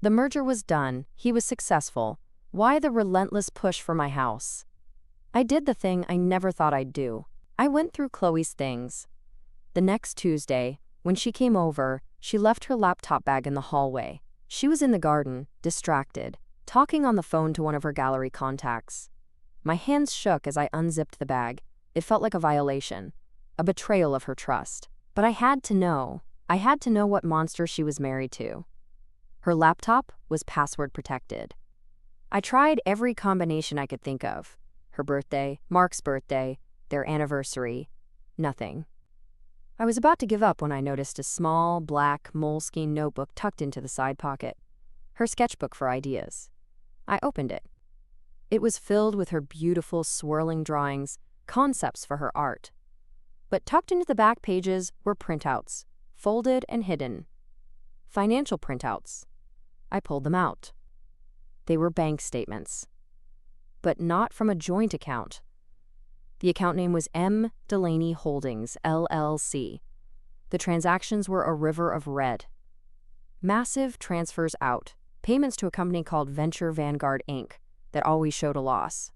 The merger was done, he was successful. Why the relentless push for my house? I did the thing I never thought I'd do. I went through Chloe's things. The next Tuesday, when she came over, she left her laptop bag in the hallway. She was in the garden, distracted, talking on the phone to one of her gallery contacts. My hands shook as I unzipped the bag. It felt like a violation, a betrayal of her trust. But I had to know. I had to know what monster she was married to. Her laptop was password protected. I tried every combination I could think of. Her birthday, Mark's birthday, their anniversary. Nothing. I was about to give up when I noticed a small, black, moleskin notebook tucked into the side pocket. Her sketchbook for ideas. I opened it. It was filled with her beautiful, swirling drawings, concepts for her art. But tucked into the back pages were printouts, folded and hidden. Financial printouts. I pulled them out. They were bank statements. But not from a joint account. The account name was M. Delaney Holdings, LLC. The transactions were a river of red. Massive transfers out, payments to a company called Venture Vanguard, Inc. that always showed a loss.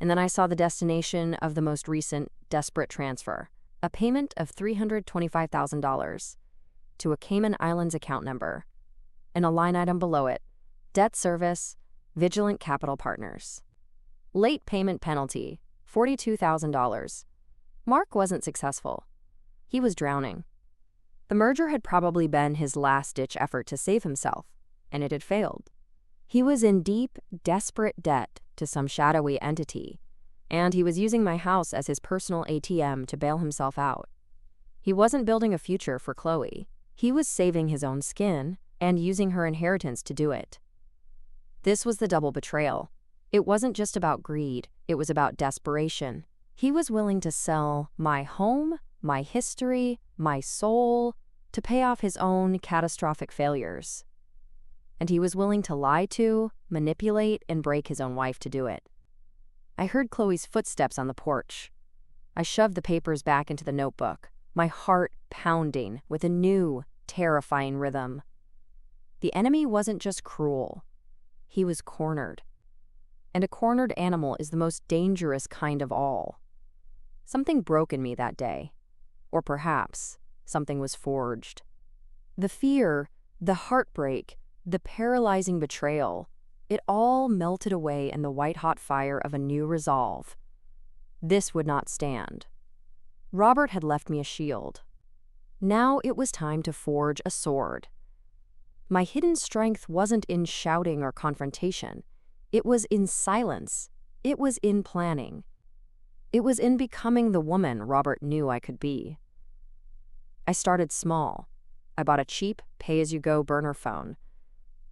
And then I saw the destination of the most recent desperate transfer, a payment of $325,000 to a Cayman Islands account number, and a line item below it, debt service, Vigilant Capital Partners. Late payment penalty, $42,000. Mark wasn't successful. He was drowning. The merger had probably been his last-ditch effort to save himself, and it had failed. He was in deep, desperate debt to some shadowy entity, and he was using my house as his personal ATM to bail himself out. He wasn't building a future for Chloe. He was saving his own skin and using her inheritance to do it. This was the double betrayal. It wasn't just about greed, it was about desperation. He was willing to sell my home, my history, my soul, to pay off his own catastrophic failures. And he was willing to lie to, manipulate, and break his own wife to do it. I heard Chloe's footsteps on the porch. I shoved the papers back into the notebook, my heart pounding with a new, terrifying rhythm. The enemy wasn't just cruel. He was cornered. And a cornered animal is the most dangerous kind of all. Something broke in me that day. Or perhaps something was forged. The fear, the heartbreak, the paralyzing betrayal, it all melted away in the white-hot fire of a new resolve. This would not stand. Robert had left me a shield. Now it was time to forge a sword. My hidden strength wasn't in shouting or confrontation. It was in silence. It was in planning. It was in becoming the woman Robert knew I could be. I started small. I bought a cheap, pay-as-you-go burner phone.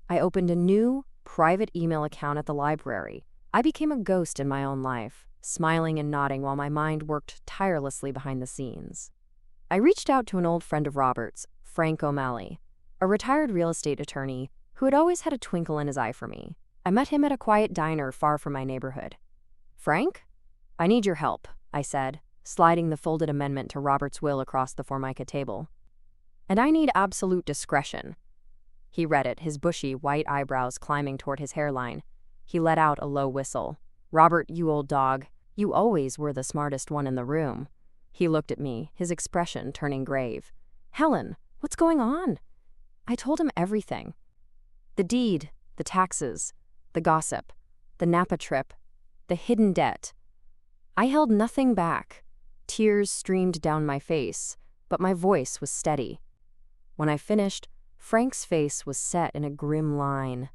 I opened a new, private email account at the library. I became a ghost in my own life, smiling and nodding while my mind worked tirelessly behind the scenes. I reached out to an old friend of Robert's, Frank O'Malley, a retired real estate attorney who had always had a twinkle in his eye for me. I met him at a quiet diner far from my neighborhood. "Frank? I need your help," I said, sliding the folded amendment to Robert's will across the Formica table. "And I need absolute discretion." He read it, his bushy, white eyebrows climbing toward his hairline. He let out a low whistle. "Robert, you old dog, you always were the smartest one in the room." He looked at me, his expression turning grave. "Helen, what's going on?" I told him everything. The deed, the taxes, the gossip, the Napa trip, the hidden debt. I held nothing back. Tears streamed down my face, but my voice was steady. When I finished, Frank's face was set in a grim line.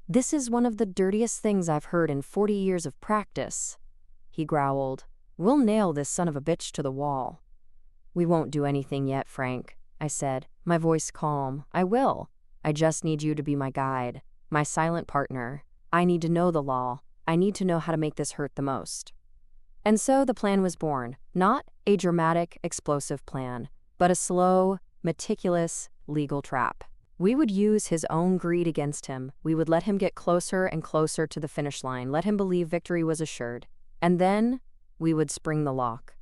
"This is one of the dirtiest things I've heard in 40 years of practice," he growled. "We'll nail this son of a bitch to the wall." "We won't do anything yet, Frank," I said, my voice calm. "I will. I just need you to be my guide, my silent partner. I need to know the law. I need to know how to make this hurt the most." And so the plan was born, not a dramatic, explosive plan, but a slow, meticulous, legal trap. We would use his own greed against him. We would let him get closer and closer to the finish line, let him believe victory was assured. And then we would spring the lock.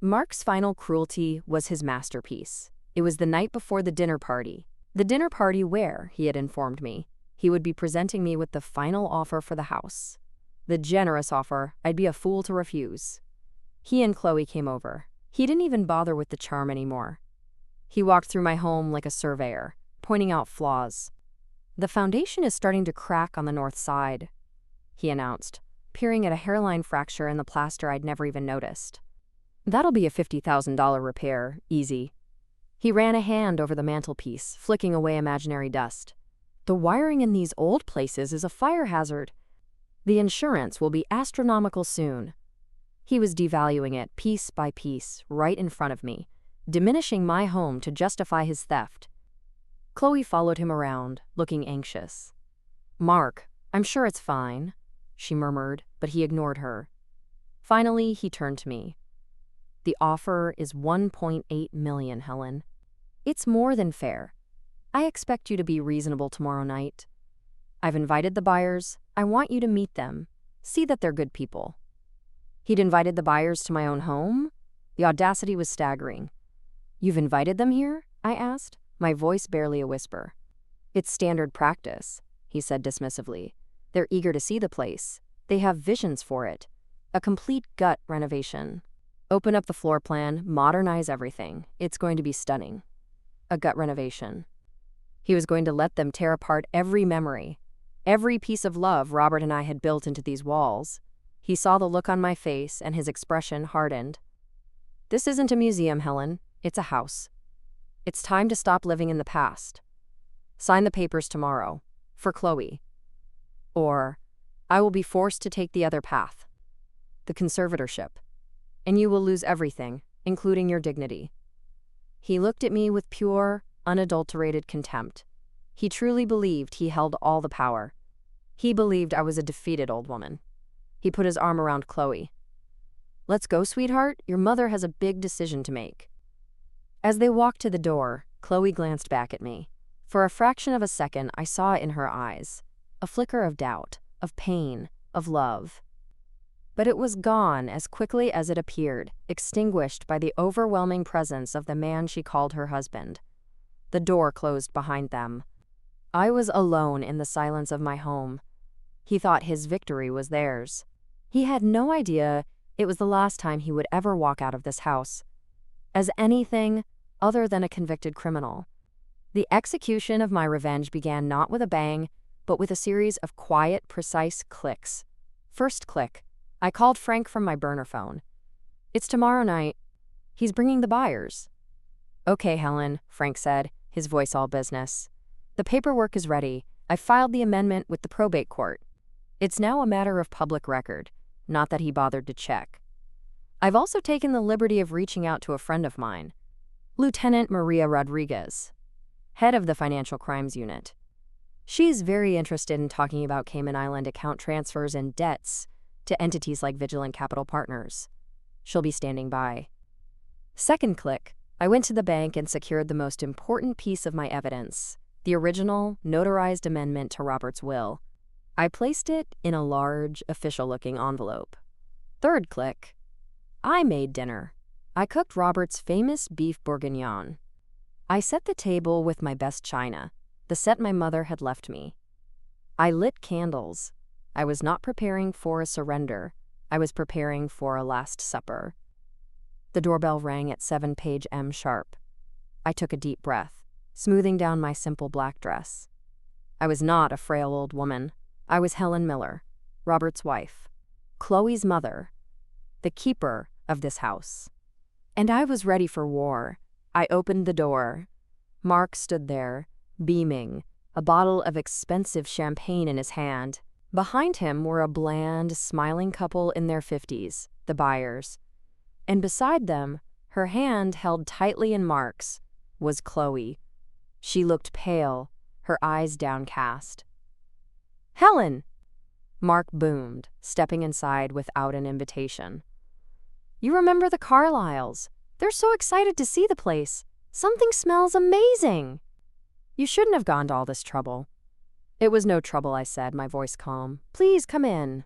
Mark's final cruelty was his masterpiece. It was the night before the dinner party. The dinner party where, he had informed me, he would be presenting me with the final offer for the house. The generous offer I'd be a fool to refuse. He and Chloe came over. He didn't even bother with the charm anymore. He walked through my home like a surveyor, pointing out flaws. "The foundation is starting to crack on the north side," he announced, peering at a hairline fracture in the plaster I'd never even noticed. "That'll be a $50,000 repair, easy." He ran a hand over the mantelpiece, flicking away imaginary dust. "The wiring in these old places is a fire hazard. The insurance will be astronomical soon." He was devaluing it piece by piece, right in front of me, diminishing my home to justify his theft. Chloe followed him around, looking anxious. "Mark, I'm sure it's fine," she murmured, but he ignored her. Finally, he turned to me. "The offer is $1.8 million, Helen. It's more than fair. I expect you to be reasonable tomorrow night. I've invited the buyers. I want you to meet them. See that they're good people." He'd invited the buyers to my own home? The audacity was staggering. "You've invited them here?" I asked, my voice barely a whisper. "It's standard practice," he said dismissively. "They're eager to see the place. They have visions for it. A complete gut renovation. Open up the floor plan, modernize everything. It's going to be stunning." A gut renovation. He was going to let them tear apart every memory, every piece of love Robert and I had built into these walls. He saw the look on my face and his expression hardened. "This isn't a museum, Helen. It's a house. It's time to stop living in the past. Sign the papers tomorrow. For Chloe. Or I will be forced to take the other path. The conservatorship. And you will lose everything, including your dignity." He looked at me with pure, unadulterated contempt. He truly believed he held all the power. He believed I was a defeated old woman. He put his arm around Chloe. "Let's go, sweetheart. Your mother has a big decision to make." As they walked to the door, Chloe glanced back at me. For a fraction of a second, I saw it in her eyes. A flicker of doubt, of pain, of love. But it was gone as quickly as it appeared, extinguished by the overwhelming presence of the man she called her husband. The door closed behind them. I was alone in the silence of my home. He thought his victory was theirs. He had no idea it was the last time he would ever walk out of this house as anything other than a convicted criminal. The execution of my revenge began not with a bang, but with a series of quiet, precise clicks. First click. I called Frank from my burner phone. "It's tomorrow night. He's bringing the buyers." "Okay, Helen," Frank said, his voice all business. "The paperwork is ready. I filed the amendment with the probate court. It's now a matter of public record, not that he bothered to check. I've also taken the liberty of reaching out to a friend of mine, Lieutenant Maria Rodriguez, head of the Financial Crimes Unit. She's very interested in talking about Cayman Island account transfers and debts to entities like Vigilant Capital Partners. She'll be standing by." Second click, I went to the bank and secured the most important piece of my evidence, the original, notarized amendment to Robert's will. I placed it in a large, official-looking envelope. Third click, I made dinner. I cooked Robert's famous beef bourguignon. I set the table with my best china, the set my mother had left me. I lit candles. I was not preparing for a surrender. I was preparing for a last supper. The doorbell rang at 7 p.m. sharp. I took a deep breath, smoothing down my simple black dress. I was not a frail old woman. I was Helen Miller, Robert's wife, Chloe's mother, the keeper of this house. And I was ready for war. I opened the door. Mark stood there, beaming, a bottle of expensive champagne in his hand. Behind him were a bland, smiling couple in their 50s, the buyers. And beside them, her hand held tightly in Mark's, was Chloe. She looked pale, her eyes downcast. "Helen!" Mark boomed, stepping inside without an invitation. "You remember the Carlyles? They're so excited to see the place. Something smells amazing." "You shouldn't have gone to all this trouble." "It was no trouble," I said, my voice calm. "Please come in."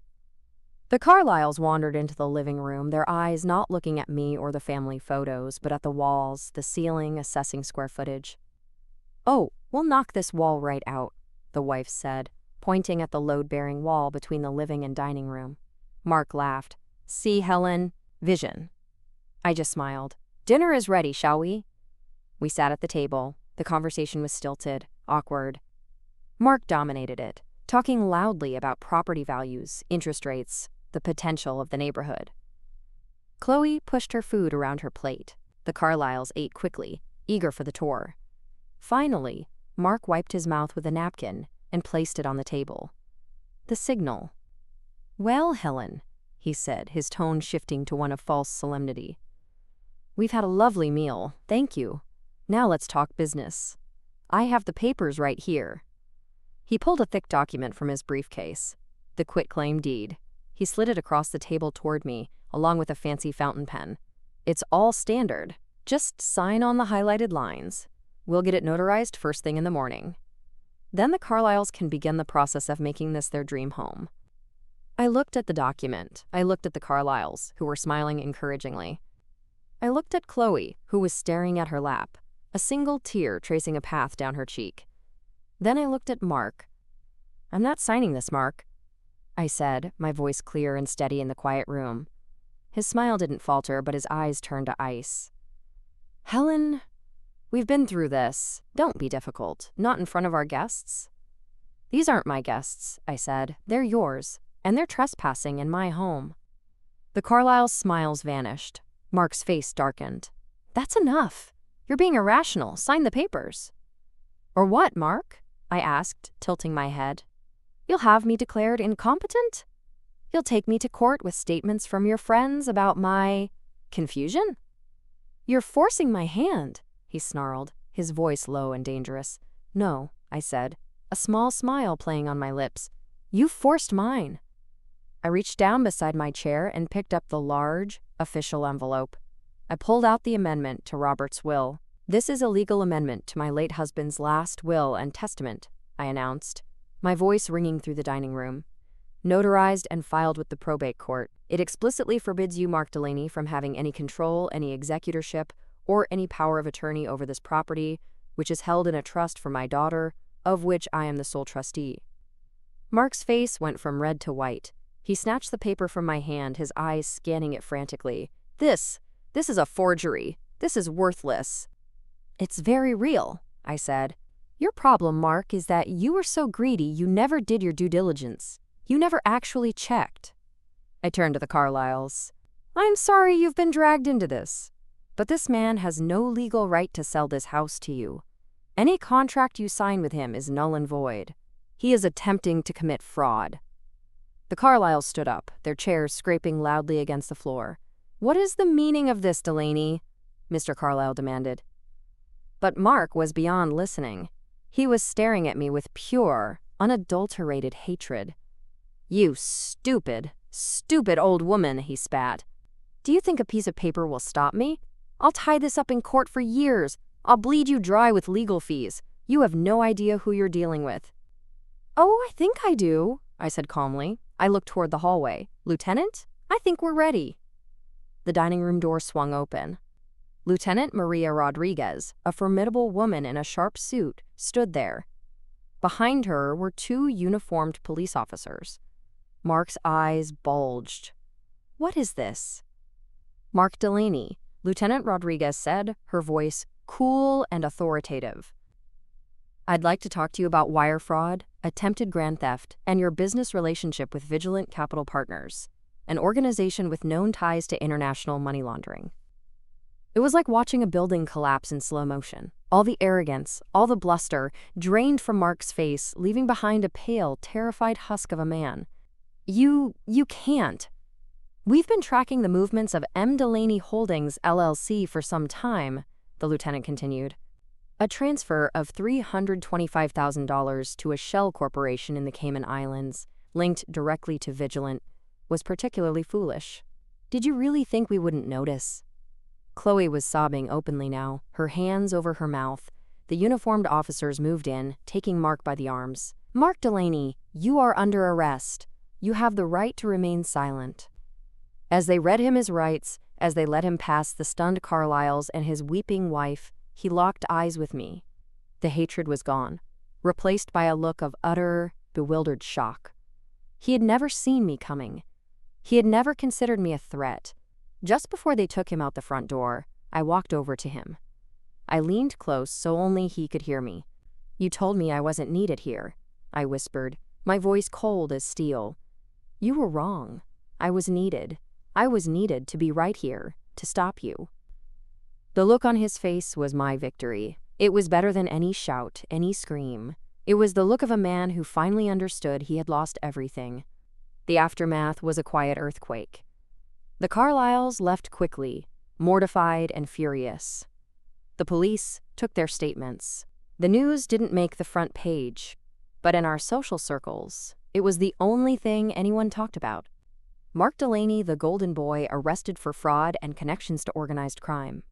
The Carlyles wandered into the living room, their eyes not looking at me or the family photos, but at the walls, the ceiling, assessing square footage. "Oh, we'll knock this wall right out," the wife said, pointing at the load-bearing wall between the living and dining room. Mark laughed. "See, Helen? Vision." I just smiled. "Dinner is ready, shall we?" We sat at the table. The conversation was stilted, awkward. Mark dominated it, talking loudly about property values, interest rates, the potential of the neighborhood. Chloe pushed her food around her plate. The Carlyles ate quickly, eager for the tour. Finally, Mark wiped his mouth with a napkin and placed it on the table. The signal. "Well, Helen," he said, his tone shifting to one of false solemnity. "We've had a lovely meal, thank you. Now let's talk business. I have the papers right here." He pulled a thick document from his briefcase. The quitclaim deed. He slid it across the table toward me, along with a fancy fountain pen. "It's all standard. Just sign on the highlighted lines. We'll get it notarized first thing in the morning. Then the Carlyles can begin the process of making this their dream home." I looked at the document. I looked at the Carlyles, who were smiling encouragingly. I looked at Chloe, who was staring at her lap, a single tear tracing a path down her cheek. Then I looked at Mark. "I'm not signing this, Mark," I said, my voice clear and steady in the quiet room. His smile didn't falter, but his eyes turned to ice. "Helen, we've been through this. Don't be difficult. Not in front of our guests." "These aren't my guests," I said. "They're yours, and they're trespassing in my home." The Carlyle's smiles vanished. Mark's face darkened. "That's enough. You're being irrational. Sign the papers." "Or what, Mark?" I asked, tilting my head. "You'll have me declared incompetent? You'll take me to court with statements from your friends about my confusion?" "You're forcing my hand," he snarled, his voice low and dangerous. "No," I said, a small smile playing on my lips. "You forced mine." I reached down beside my chair and picked up the large, official envelope. I pulled out the amendment to Robert's will. "This is a legal amendment to my late husband's last will and testament," I announced, my voice ringing through the dining room. "Notarized and filed with the probate court. It explicitly forbids you, Mark Delaney, from having any control, any executorship, or any power of attorney over this property, which is held in a trust for my daughter, of which I am the sole trustee." Mark's face went from red to white. He snatched the paper from my hand, his eyes scanning it frantically. This is a forgery. This is worthless." "It's very real," I said. "Your problem, Mark, is that you were so greedy you never did your due diligence. You never actually checked." I turned to the Carlyles. "I'm sorry you've been dragged into this, but this man has no legal right to sell this house to you. Any contract you sign with him is null and void. He is attempting to commit fraud." The Carlyles stood up, their chairs scraping loudly against the floor. "What is the meaning of this, Delaney?" Mr. Carlyle demanded. But Mark was beyond listening. He was staring at me with pure, unadulterated hatred. "You stupid, stupid old woman," he spat. "Do you think a piece of paper will stop me? I'll tie this up in court for years. I'll bleed you dry with legal fees. You have no idea who you're dealing with." "Oh, I think I do," I said calmly. I looked toward the hallway. "Lieutenant, I think we're ready." The dining room door swung open. Lieutenant Maria Rodriguez, a formidable woman in a sharp suit, stood there. Behind her were two uniformed police officers. Mark's eyes bulged. "What is this?" "Mark Delaney," Lieutenant Rodriguez said, her voice cool and authoritative. "I'd like to talk to you about wire fraud, attempted grand theft, and your business relationship with Vigilant Capital Partners, an organization with known ties to international money laundering." It was like watching a building collapse in slow motion. All the arrogance, all the bluster, drained from Mark's face, leaving behind a pale, terrified husk of a man. You can't. We've been tracking the movements of M. Delaney Holdings, LLC for some time," the lieutenant continued. "A transfer of $325,000 to a shell corporation in the Cayman Islands, linked directly to Vigilant, was particularly foolish. Did you really think we wouldn't notice?" Chloe was sobbing openly now, her hands over her mouth. The uniformed officers moved in, taking Mark by the arms. "Mark Delaney, you are under arrest. You have the right to remain silent." As they read him his rights, as they let him past the stunned Carlyles and his weeping wife, he locked eyes with me. The hatred was gone, replaced by a look of utter, bewildered shock. He had never seen me coming. He had never considered me a threat. Just before they took him out the front door, I walked over to him. I leaned close so only he could hear me. "You told me I wasn't needed here," I whispered, my voice cold as steel. "You were wrong. I was needed. I was needed to be right here, to stop you." The look on his face was my victory. It was better than any shout, any scream. It was the look of a man who finally understood he had lost everything. The aftermath was a quiet earthquake. The Carlyles left quickly, mortified and furious. The police took their statements. The news didn't make the front page, but in our social circles, it was the only thing anyone talked about. Mark Delaney, the golden boy, arrested for fraud and connections to organized crime.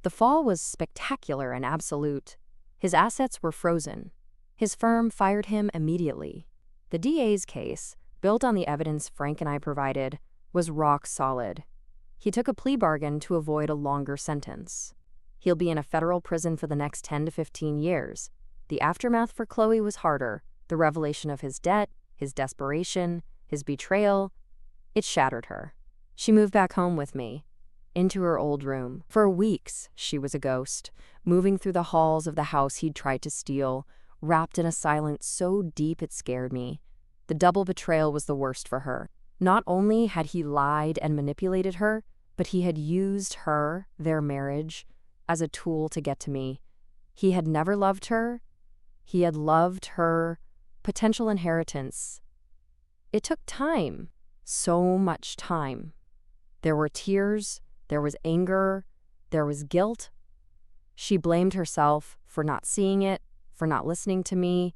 The fall was spectacular and absolute. His assets were frozen. His firm fired him immediately. The DA's case, built on the evidence Frank and I provided, was rock solid. He took a plea bargain to avoid a longer sentence. He'll be in a federal prison for the next 10 to 15 years. The aftermath for Chloe was harder. The revelation of his debt, his desperation, his betrayal, it shattered her. She moved back home with me, into her old room. For weeks, she was a ghost, moving through the halls of the house he'd tried to steal, wrapped in a silence so deep it scared me. The double betrayal was the worst for her. Not only had he lied and manipulated her, but he had used her, their marriage, as a tool to get to me. He had never loved her. He had loved her potential inheritance. It took time, so much time. There were tears, there was anger, there was guilt. She blamed herself for not seeing it, for not listening to me.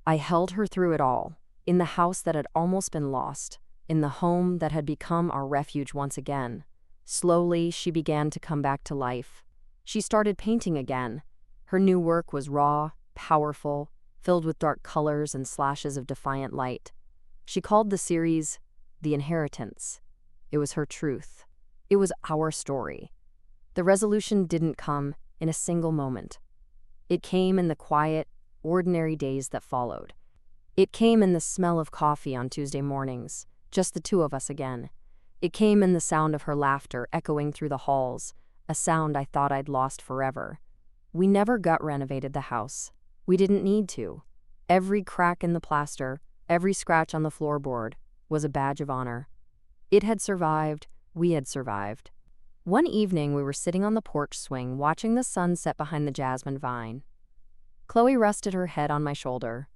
I held her through it all, in the house that had almost been lost, in the home that had become our refuge once again. Slowly, she began to come back to life. She started painting again. Her new work was raw, powerful, filled with dark colors and slashes of defiant light. She called the series The Inheritance. It was her truth. It was our story. The resolution didn't come in a single moment. It came in the quiet, ordinary days that followed. It came in the smell of coffee on Tuesday mornings, just the two of us again. It came in the sound of her laughter echoing through the halls, a sound I thought I'd lost forever. We never gut renovated the house. We didn't need to. Every crack in the plaster, every scratch on the floorboard was a badge of honor. It had survived. We had survived. One evening, we were sitting on the porch swing watching the sun set behind the jasmine vine. Chloe rested her head on my shoulder.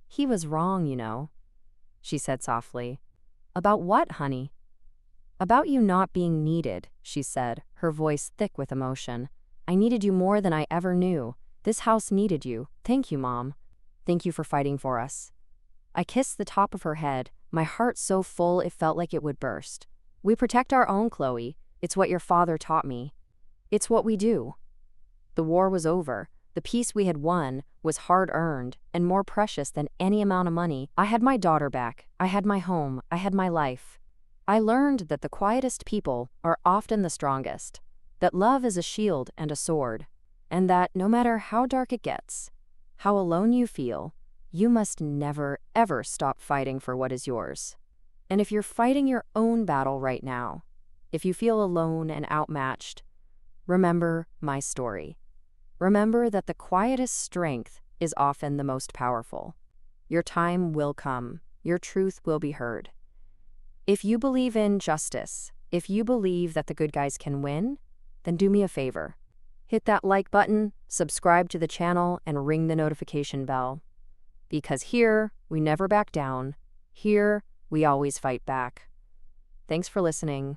"He was wrong, you know," she said softly. "About what, honey?" "About you not being needed," she said, her voice thick with emotion. "I needed you more than I ever knew. This house needed you. Thank you, Mom. Thank you for fighting for us." I kissed the top of her head, my heart so full it felt like it would burst. "We protect our own, Chloe. It's what your father taught me. It's what we do." The war was over. The peace we had won was hard-earned and more precious than any amount of money. I had my daughter back. I had my home. I had my life. I learned that the quietest people are often the strongest, that love is a shield and a sword, and that no matter how dark it gets, how alone you feel, you must never, ever stop fighting for what is yours. And if you're fighting your own battle right now, if you feel alone and outmatched, remember my story. Remember that the quietest strength is often the most powerful. Your time will come. Your truth will be heard. If you believe in justice, if you believe that the good guys can win, then do me a favor. Hit that like button, subscribe to the channel, and ring the notification bell. Because here, we never back down. Here, we always fight back. Thanks for listening.